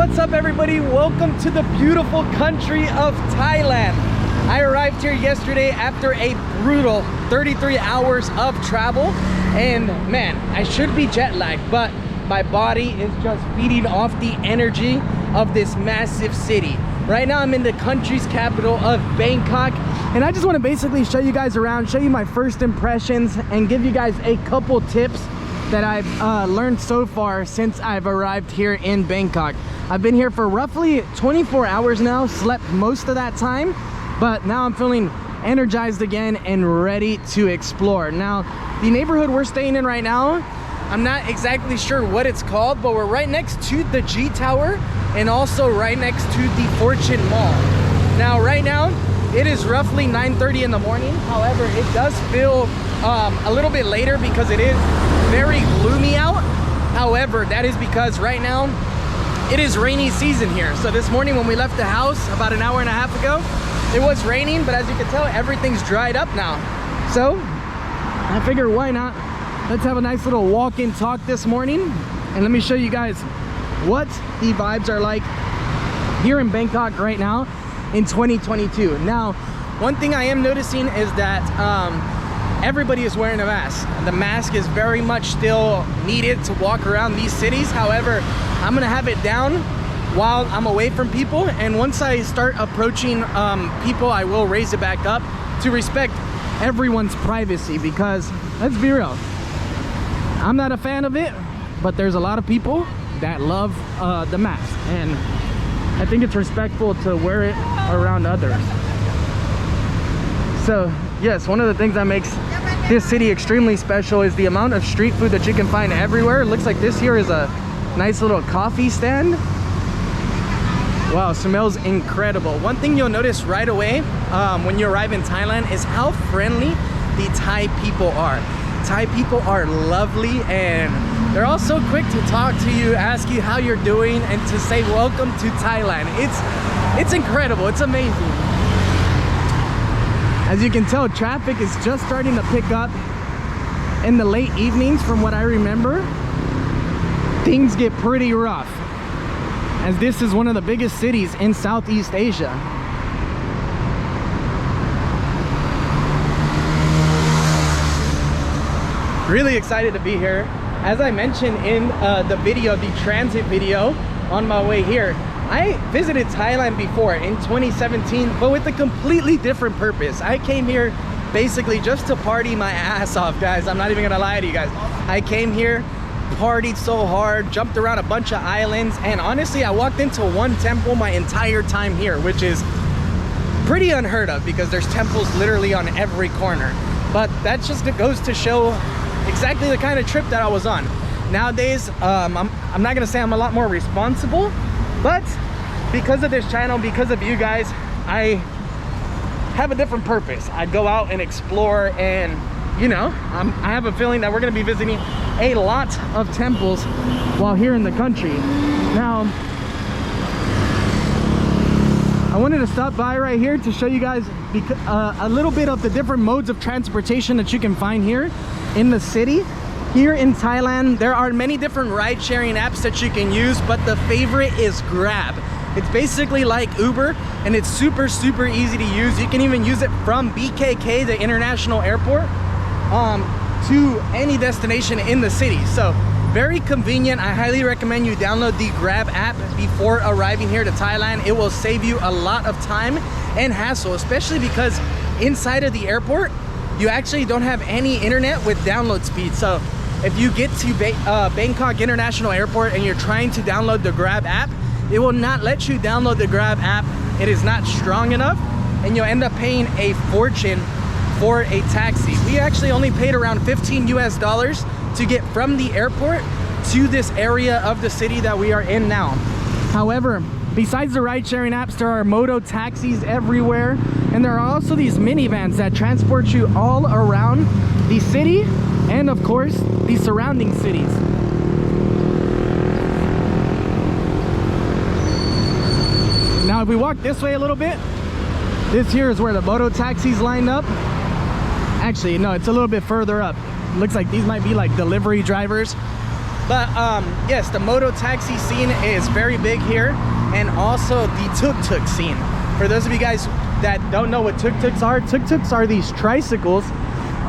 What's up, everybody? Welcome to the beautiful country of Thailand. I arrived here yesterday after a brutal 33 hours of travel, and man, I should be jet lagged, but my body is just feeding off the energy of this massive city. Right now I'm in the country's capital of Bangkok, and I just want to basically show you guys around, show you my first impressions, and give you guys a couple tips that I've learned so far since I've arrived here in Bangkok. I've been here for roughly 24 hours now, slept most of that time, but now I'm feeling energized again and ready to explore. Now, the neighborhood we're staying in right now, I'm not exactly sure what it's called, but we're right next to the G Tower and also right next to the Fortune Mall. Now, right now, it is roughly 9:30 in the morning. However, it does feel a little bit later because it is very gloomy out. However, that is because right now it is rainy season here. So this morning when we left the house about an hour and a half ago, it was raining, but as you can tell, everything's dried up now. So I figure, why not? Let's have a nice little walk and talk this morning, and let me show you guys what the vibes are like here in Bangkok right now in 2022. Now, one thing I am noticing is that everybody is wearing a mask. The mask is very much still needed to walk around these cities. However, I'm gonna have it down while I'm away from people, and once I start approaching people, I will raise it back up to respect everyone's privacy, because let's be real, I'm not a fan of it, but there's a lot of people that love the mask, and I think it's respectful to wear it around others. So yes, one of the things that makes this city extremely special is the amount of street food that you can find everywhere. It looks like this here is a nice little coffee stand. Wow, smells incredible. One thing you'll notice right away when you arrive in Thailand is how friendly the Thai people are. Thai people are lovely, and they're also quick to talk to you, ask you how you're doing, and to say welcome to Thailand. It's incredible. It's amazing. As you can tell, traffic is just starting to pick up in the late evenings. From what I remember, things get pretty rough, as this is one of the biggest cities in Southeast Asia. Really excited to be here. As I mentioned in the video, the transit video on my way here, I visited Thailand before in 2017, but with a completely different purpose. I came here basically just to party my ass off, guys. I'm not even gonna lie to you guys. I came here, partied so hard, jumped around a bunch of islands, and honestly, I walked into one temple my entire time here, which is pretty unheard of because there's temples literally on every corner. But that just goes to show exactly the kind of trip that I was on. Nowadays, I'm not gonna say I'm a lot more responsible, but because of this channel, because of you guys, I have a different purpose. I go out and explore, and you know, I have a feeling that we're gonna be visiting a lot of temples while here in the country. Now, I wanted to stop by right here to show you guys a little bit of the different modes of transportation that you can find here in the city. Here in Thailand, there are many different ride-sharing apps that you can use, but the favorite is Grab. It's basically like Uber, and it's super easy to use. You can even use it from BKK, the international airport, to any destination in the city. So very convenient. I highly recommend you download the Grab app before arriving here to Thailand. It will save you a lot of time and hassle, especially because inside of the airport, you actually don't have any internet with download speed. So if you get to Bangkok International Airport and you're trying to download the Grab app, it will not let you download the Grab app. It is not strong enough, and you'll end up paying a fortune for a taxi. We actually only paid around $15 US to get from the airport to this area of the city that we are in now. However, besides the ride-sharing apps, there are moto taxis everywhere, and there are also these minivans that transport you all around the city and, of course, the surrounding cities. Now, if we walk this way a little bit, this here is where the moto taxis lined up. Actually, no, it's a little bit further up. Looks like these might be like delivery drivers. But yes, the moto taxi scene is very big here, and also the tuk-tuk scene. For those of you guys that don't know what tuk-tuks are these tricycles,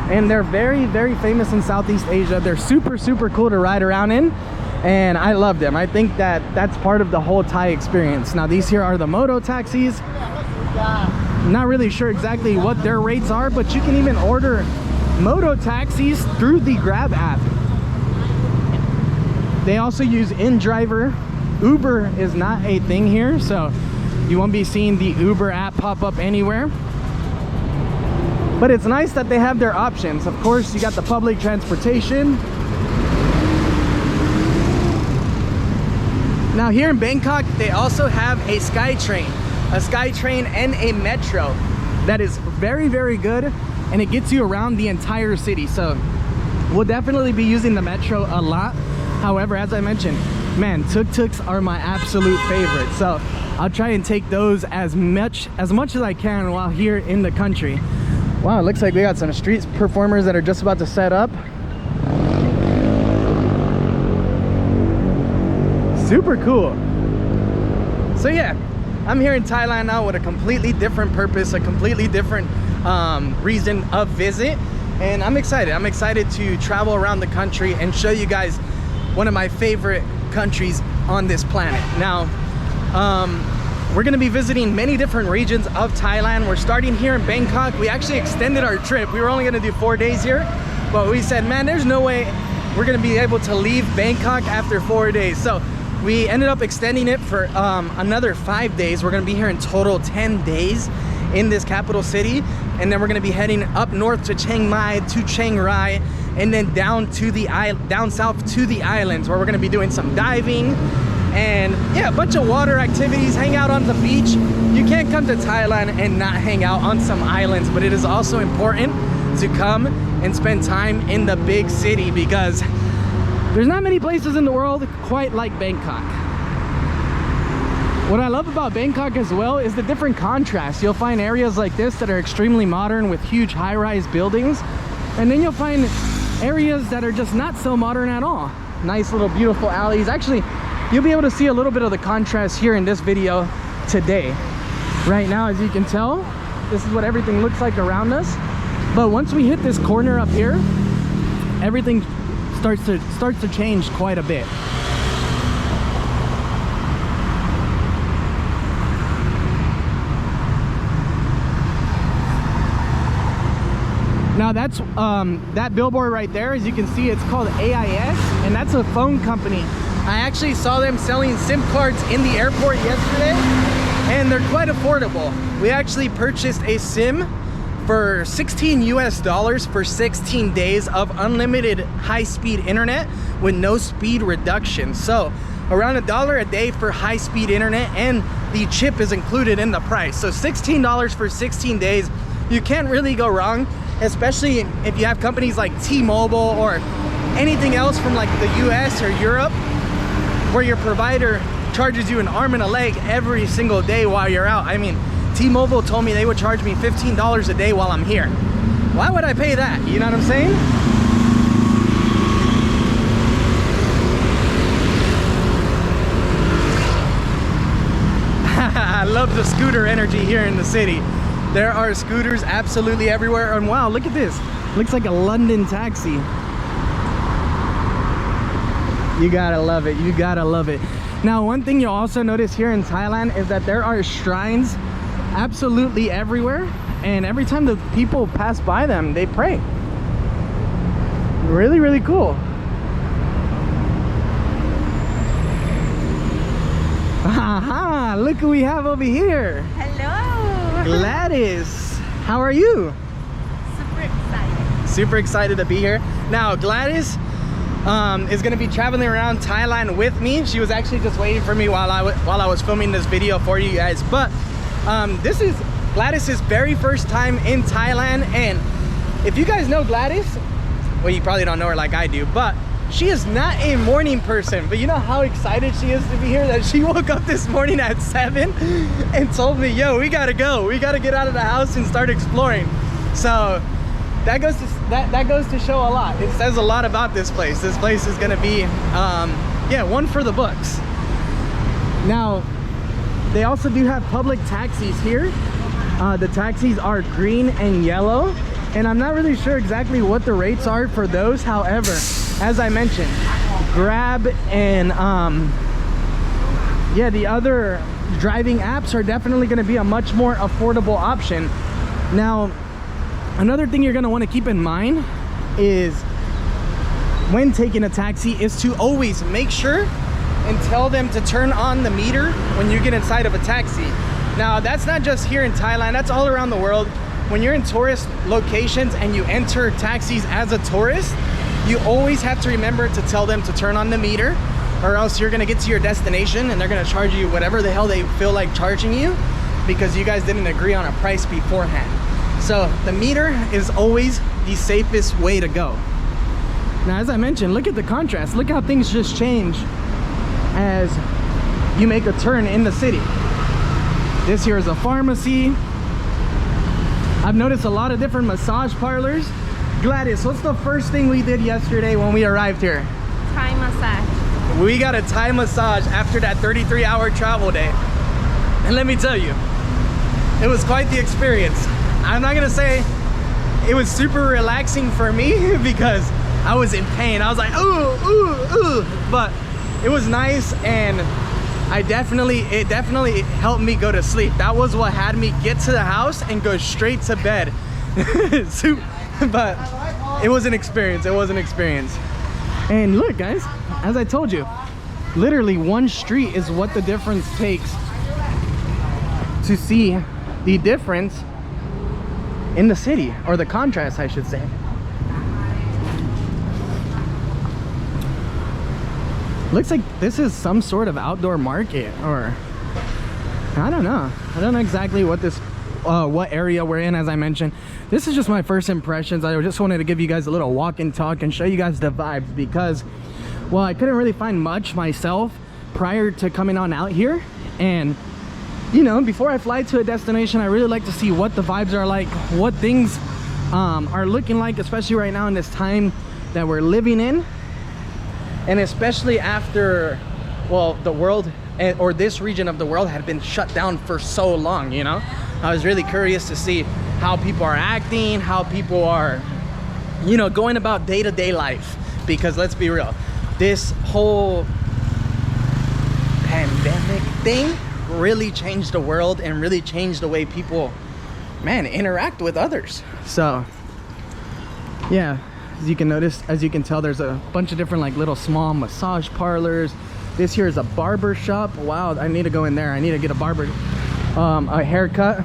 and they're very, very famous in Southeast Asia. They're super, super cool to ride around in, and I love them. I think that that's part of the whole Thai experience. Now these here are the moto taxis. Not really sure exactly what their rates are, but you can even order moto taxis through the Grab app. They also use in-driver. Uber is not a thing here, so you won't be seeing the Uber app pop up anywhere. But it's nice that they have their options. Of course, you got the public transportation. Now here in Bangkok, they also have a SkyTrain and a metro that is very, very good, and it gets you around the entire city. So we'll definitely be using the metro a lot. However, as I mentioned, man, tuk-tuks are my absolute favorite. So I'll try and take those as much as I can while here in the country. Wow, it looks like we got some street performers that are just about to set up. Super cool. So yeah, I'm here in Thailand now with a completely different purpose, a completely different reason of visit, and I'm excited to travel around the country and show you guys one of my favorite countries on this planet. Now we're going to be visiting many different regions of Thailand. We're starting here in Bangkok. We actually extended our trip. We were only going to do 4 days here, but we said, man, there's no way we're going to be able to leave Bangkok after 4 days. So we ended up extending it for another 5 days. We're going to be here in total 10 days in this capital city, and then we're going to be heading up north to Chiang Mai, to Chiang Rai, and then down south to the islands, where we're going to be doing some diving and yeah, a bunch of water activities, hang out on the beach. You can't come to Thailand and not hang out on some islands, but it is also important to come and spend time in the big city, because there's not many places in the world quite like Bangkok. What I love about Bangkok as well is the different contrasts. You'll find areas like this that are extremely modern with huge high-rise buildings, and then you'll find areas that are just not so modern at all. Nice little beautiful alleys. Actually, you'll be able to see a little bit of the contrast here in this video today. Right now, as you can tell, this is what everything looks like around us. But once we hit this corner up here, everything starts to change quite a bit. Now that's that billboard right there, as you can see, it's called AIS, and that's a phone company. I actually saw them selling SIM cards in the airport yesterday, and they're quite affordable. We actually purchased a SIM for $16 US for 16 days of unlimited high-speed internet with no speed reduction. So around $1 a day for high-speed internet, and the chip is included in the price. So $16 for 16 days. You can't really go wrong, especially if you have companies like T-Mobile or anything else from like the US or Europe, where your provider charges you an arm and a leg every single day while you're out. I mean, T-Mobile told me they would charge me $15 a day while I'm here. Why would I pay that? You know what I'm saying? I love the scooter energy here in the city. There are scooters absolutely everywhere, and wow, look at this. Looks like a London taxi. You gotta love it, you gotta love it. Now, one thing you'll also notice here in Thailand is that there are shrines absolutely everywhere, and every time the people pass by them, they pray. Really, really cool. Aha, look who we have over here. Hello. Gladys. How are you? Super excited. Super excited to be here. Now, Gladys is going to be traveling around Thailand with me. She was actually just waiting for me while I was filming this video for you guys. But this is Gladys's very first time in Thailand, and if you guys know Gladys, well, you probably don't know her like I do, but she is not a morning person. But you know how excited she is to be here, that she woke up this morning at 7 and told me, yo, we gotta go, we gotta get out of the house and start exploring. So that goes to that goes to show a lot. It says a lot about this place. This place is gonna be, yeah, one for the books. Now, they also do have public taxis here. The taxis are green and yellow, and I'm not really sure exactly what the rates are for those. However, as I mentioned, Grab and yeah, the other driving apps are definitely going to be a much more affordable option. Now, another thing you're going to want to keep in mind is when taking a taxi is to always make sure and tell them to turn on the meter when you get inside of a taxi. Now, that's not just here in Thailand, that's all around the world. When you're in tourist locations and you enter taxis as a tourist, you always have to remember to tell them to turn on the meter, or else you're gonna get to your destination and they're gonna charge you whatever the hell they feel like charging you, because you guys didn't agree on a price beforehand. So the meter is always the safest way to go. Now, as I mentioned, look at the contrast. Look how things just change as you make a turn in the city. This here is a pharmacy. I've noticed a lot of different massage parlors. Gladys, what's the first thing we did yesterday when we arrived here? Thai massage. We got a Thai massage after that 33-hour travel day. And let me tell you, it was quite the experience. I'm not gonna say it was super relaxing for me because I was in pain. I was like, ooh, ooh, ooh. But it was nice, and it definitely helped me go to sleep. That was what had me get to the house and go straight to bed. But it was an experience. It was an experience. And look, guys, as I told you, literally one street is what the difference takes to see the difference in the city, or the contrast, I should say. Looks like this is some sort of outdoor market, or I don't know. I don't know exactly what this what area we're in. As I mentioned, this is just my first impressions. I just wanted to give you guys a little walk and talk and show you guys the vibes, because, well, I couldn't really find much myself prior to coming on out here. And you know, before I fly to a destination, I really like to see what the vibes are like, what things are looking like, especially right now in this time that we're living in. And especially after, well, the world, or this region of the world, had been shut down for so long, you know. I was really curious to see how people are acting, how people are, you know, going about day-to-day life. Because let's be real, this whole pandemic thing really changed the world and really changed the way people, man, interact with others. So yeah, as you can notice, as you can tell, there's a bunch of different like little small massage parlors. This here is a barber shop. Wow, I need to go in there. I need to get a haircut.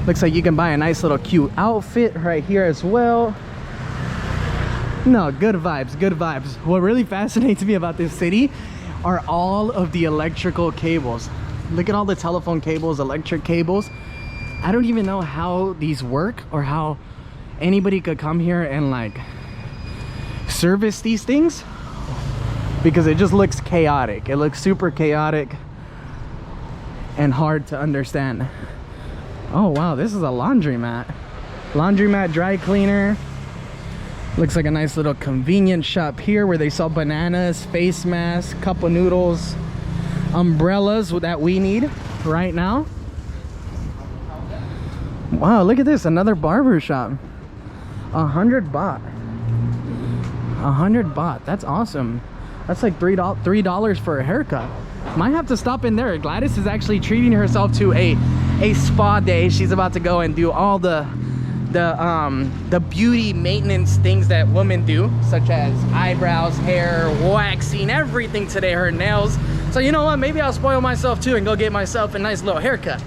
Looks like you can buy a nice little cute outfit right here as well. No, good vibes, good vibes. What really fascinates me about this city are all of the electrical cables. Look at all the telephone cables, electric cables. I don't even know how these work, or how anybody could come here and like service these things, because it just looks chaotic. It looks super chaotic and hard to understand. Oh wow, this is a laundromat. Laundromat, dry cleaner. Looks like a nice little convenience shop here where they sell bananas, face masks, cup of noodles, umbrellas that we need right now. Wow, look at this, another barber shop. 100 baht. 100 baht, that's awesome. That's like $3 for a haircut. Might have to stop in there. Gladys is actually treating herself to a spa day. She's about to go and do all the beauty maintenance things that women do, such as eyebrows, hair, waxing, everything today, her nails. So you know what, maybe I'll spoil myself too and go get myself a nice little haircut.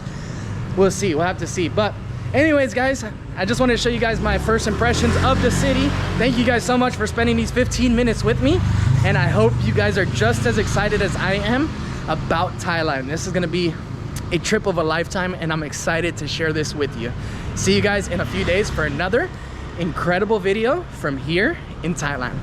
We'll see, we'll have to see. But anyways, guys, I just wanted to show you guys my first impressions of the city. Thank you guys so much for spending these 15 minutes with me, and I hope you guys are just as excited as I am about Thailand. This is gonna be a trip of a lifetime, and I'm excited to share this with you. See you guys in a few days for another incredible video from here in Thailand.